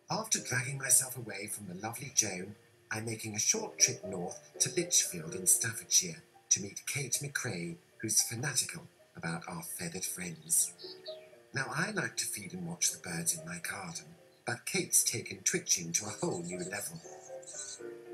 After dragging myself away from the lovely Joan, I'm making a short trip north to Lichfield in Staffordshire to meet Kate McCrae, who's fanatical about our feathered friends. Now, I like to feed and watch the birds in my garden, but Kate's taken twitching to a whole new level.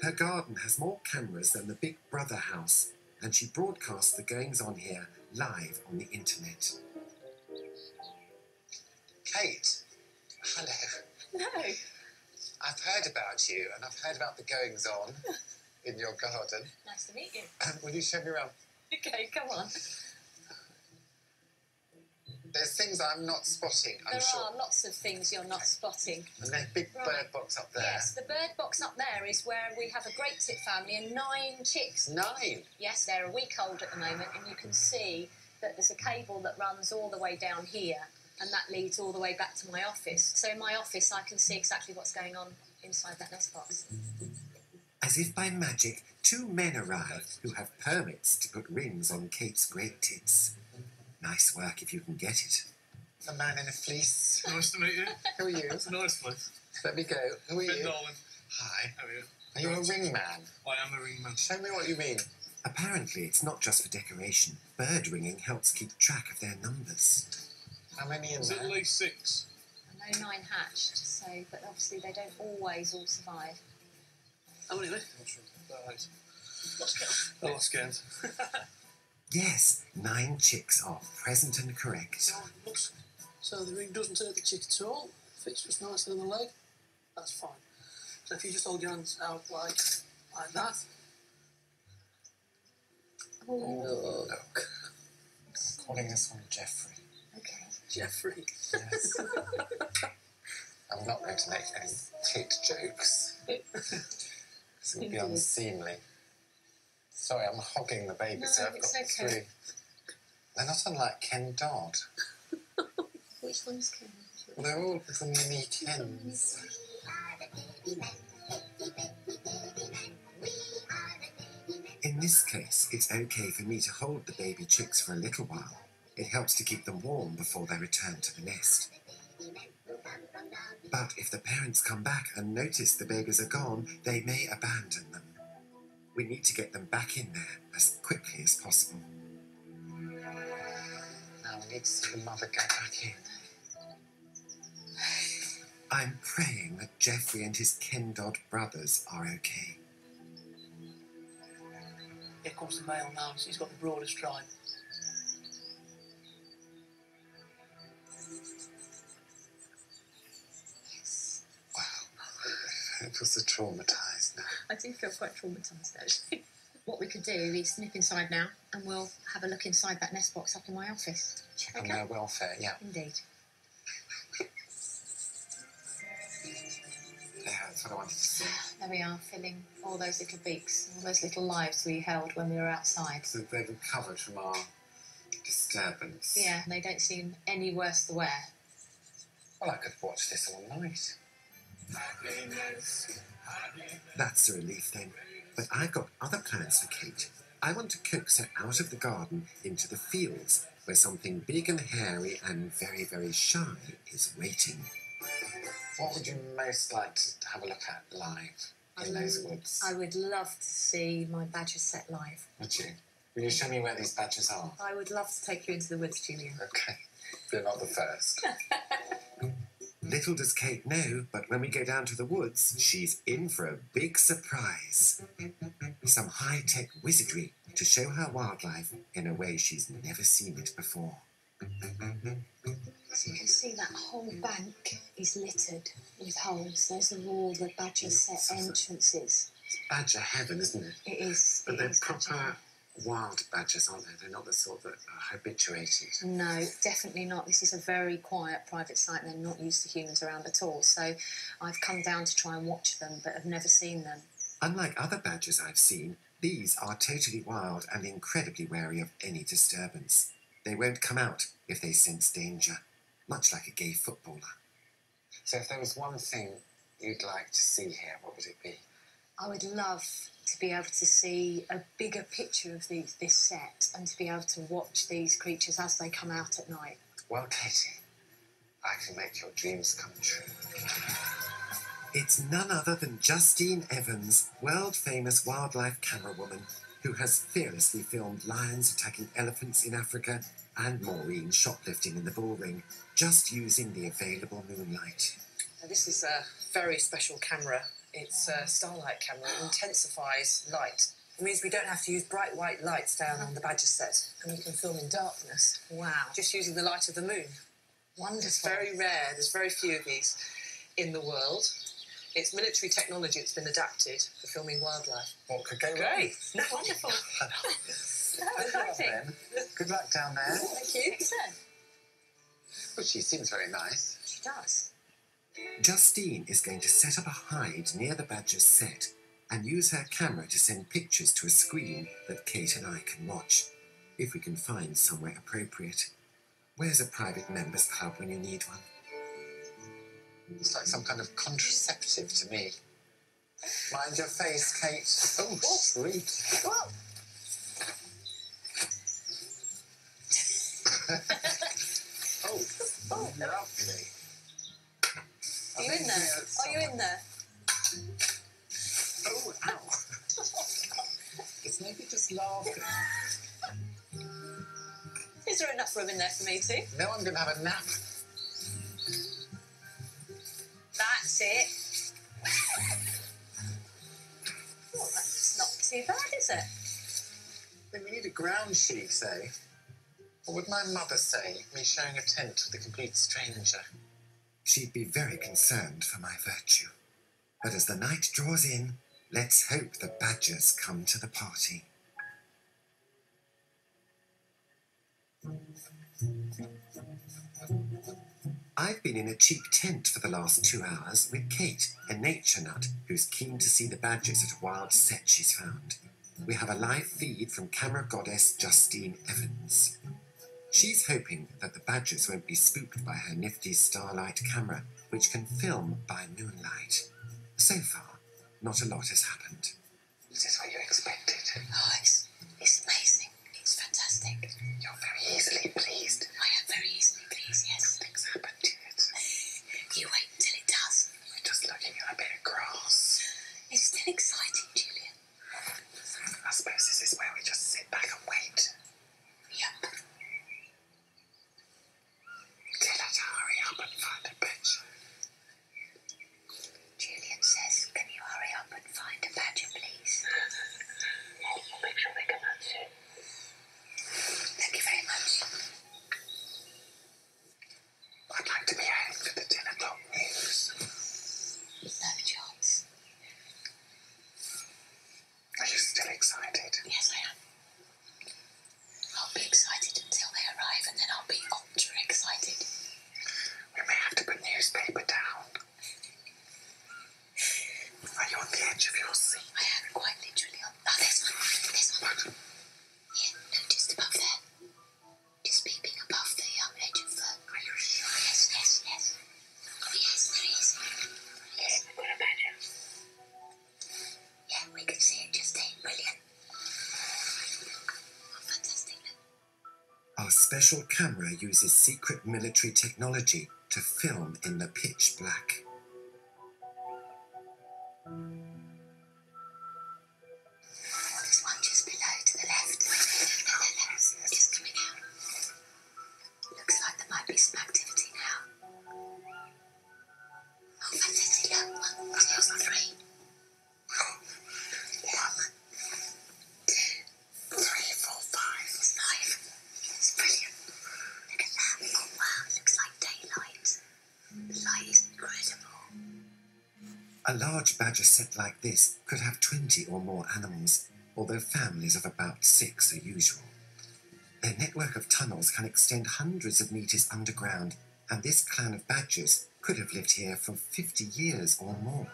Her garden has more cameras than the Big Brother house, and she broadcasts the goings-on here live on the internet. Kate, hello. No. I've heard about you, and I've heard about the goings-on in your garden. Nice to meet you. Will you show me around? Okay, come on. There's things I'm not spotting, I'm sure. There are lots of things you're not spotting. And there's a big bird box up there. Yes, the bird box up there is where we have a great tit family and 9 chicks. 9? Yes, they're a week old at the moment, and you can see that there's a cable that runs all the way down here, and that leads all the way back to my office. So in my office, I can see exactly what's going on inside that nest box. As if by magic, 2 men arrive who have permits to put rings on Kate's great tits. Nice work if you can get it. A man in a fleece. Nice to meet you. Who are you? It's a nice place. Let me go. Who are Ben you? Darwin. Hi. How are you? Are you a ring man? I am a ring man. Show me what you mean. Apparently, it's not just for decoration. Bird ringing helps keep track of their numbers. How many in There's there? at least 6. I know 9 hatched, so, but obviously they don't always all survive. How many? Right. Oh, I'm scared. Yes, 9 chicks are present and correct. So the ring doesn't hurt the chick at all. Fits just nicely on the leg. That's fine. So if you just hold your hands out like that. Oh, Look. Calling this one Jeffrey. okay. Jeffrey. Yes. I'm not going to make any tit jokes. This would be unseemly. Sorry, I'm hogging the baby, No, so I've got it's okay. 3. They're not unlike Ken Dodd. Which one's Ken? Well, they're all the mini Kens. In this case, it's okay for me to hold the baby chicks for a little while. It helps to keep them warm before they return to the nest. But if the parents come back and notice the babies are gone, they may abandon them. We need to get them back in there as quickly as possible. Now we need to see the mother go back in. I'm praying that Jeffrey and his Ken Dodd brothers are okay. Here comes the male now. He's got the broadest stripe. Yes. Wow. It was traumatised now. I do feel quite traumatised, actually. What we could do is nip inside now, and we'll have a look inside that nest box up in my office. Check on their welfare, yeah. Indeed. Yeah, that's what I wanted to see. There we are, filling all those little beaks, all those little lives we held when we were outside. So they've recovered from our disturbance. Yeah, they don't seem any worse to wear. Well, I could watch this all night. That's a relief then. But I've got other plans for Kate. I want to coax her out of the garden into the fields where something big and hairy and very, very shy is waiting. What would you most like to have a look at live in those woods? I would love to see my badger set live. Would you? Will you show me where these badgers are? I would love to take you into the woods, Julian. Okay. You're not the first. Little does Kate know, but when we go down to the woods, she's in for a big surprise. Some high-tech wizardry to show her wildlife in a way she's never seen it before. So you can see that whole bank is littered with holes. Those are all the badger set entrances. It's badger heaven, isn't it? It is. But it they're is proper badger. wild badgers, aren't they? They're not the sort that are habituated. No, definitely not. This is a very quiet private site. They're not used to humans around at all. So I've come down to try and watch them, but have never seen them. Unlike other badgers I've seen, these are totally wild and incredibly wary of any disturbance. They won't come out if they sense danger, much like a gay footballer. So if there was one thing you'd like to see here, what would it be? I would love to be able to see a bigger picture of this set and to be able to watch these creatures as they come out at night. Well, Katie, I can make your dreams come true. It's none other than Justine Evans, world-famous wildlife camerawoman, who has fearlessly filmed lions attacking elephants in Africa and Maureen shoplifting in the bullring, just using the available moonlight. Now, this is a very special camera. It's a starlight camera. It intensifies light. It means we don't have to use bright white lights down on the badger set, and we can film in darkness. Wow. Just using the light of the moon. Wonderful. It's very rare. There's very few of these in the world. It's military technology that's been adapted for filming wildlife. What could go wrong? Great. Wonderful. Good That's luck, exciting. then. Good luck down there. Thank you. Excellent. Well, she seems very nice. She does. Justine is going to set up a hide near the badger's set and use her camera to send pictures to a screen that Kate and I can watch, if we can find somewhere appropriate. Where's a private members club when you need one? It's like some kind of contraceptive to me. Mind your face, Kate. Oh, sweet. Whoa. Oh, lovely. Are you in there? Are you in there? Oh, ow. It's maybe just laughing. Is there enough room in there for me too? No, I'm going to have a nap. That's it. Well, that's not too bad, is it? Then we need a ground sheet, say. What would my mother say, me sharing a tent with a complete stranger? She'd be very concerned for my virtue. But as the night draws in, let's hope the badgers come to the party. I've been in a cheap tent for the last 2 hours with Kate, a nature nut who's keen to see the badgers at a wild set she's found. We have a live feed from camera goddess Justine Evans. She's hoping that the badgers won't be spooked by her nifty starlight camera, which can film by moonlight. So far, not a lot has happened. Is this what you expected? Oh, it's amazing. It's fantastic. You're very easily pleased. I am very easily pleased, yes. Nothing's happened yet. You wait until it does. We're just looking at a bit of grass. It's still exciting, Julian. I suppose this is where we just sit back and wait. Yep. Tell her to hurry up and find a badger. Julian says, can you hurry up and find a badger, please? I'll make sure they come out soon. Thank you very much. I'd like to be home for the dinner dog news. No chance. Are you still excited? Yes, I am. I'll be excited until they arrive, and then I'll be ultra excited. We may have to put newspaper down. Are you on the edge of your seat? I am quite literally on. Oh, this one. This one. Yeah, no, just above there. Just peeping above the edge of the. Are you sure? Yes, yes, yes. Oh, yes, there is. Yes, we've got a badger. Yeah, we can see it just there. Brilliant. Oh, fantastic. Our special camera uses secret military technology to film in the pitch black. There's one just below to the left. Just coming out. Looks like there might be some activity now. Oh, fantastic. Look, 1, 2, 3. 1, 2, 3, 4, 5. 5. It's brilliant. Look at that. Oh, wow. Looks like daylight. The light is incredible. A large badger set like this could have 20 or more animals, although families of about 6 are usual. Their network of tunnels can extend hundreds of meters underground, and this clan of badgers could have lived here for 50 years or more.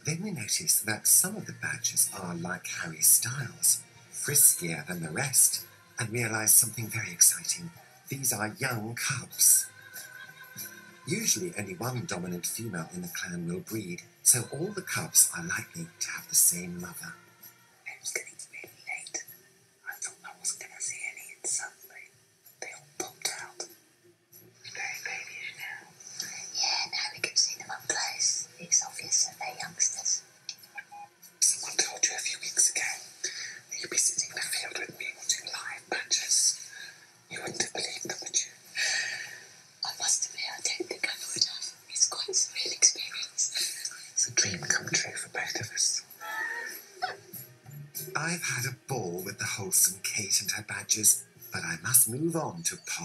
Then we notice that some of the badgers are like Harry Styles, friskier than the rest, and realise something very exciting. These are young cubs. Usually only one dominant female in the clan will breed, so all the cubs are likely to have the same mother. It's getting really late. I thought I wasn't going to see any, and suddenly they all popped out. Very babyish now. Yeah, now we can see them up close. I've had a ball with the wholesome Kate and her badgers, but I must move on to pot.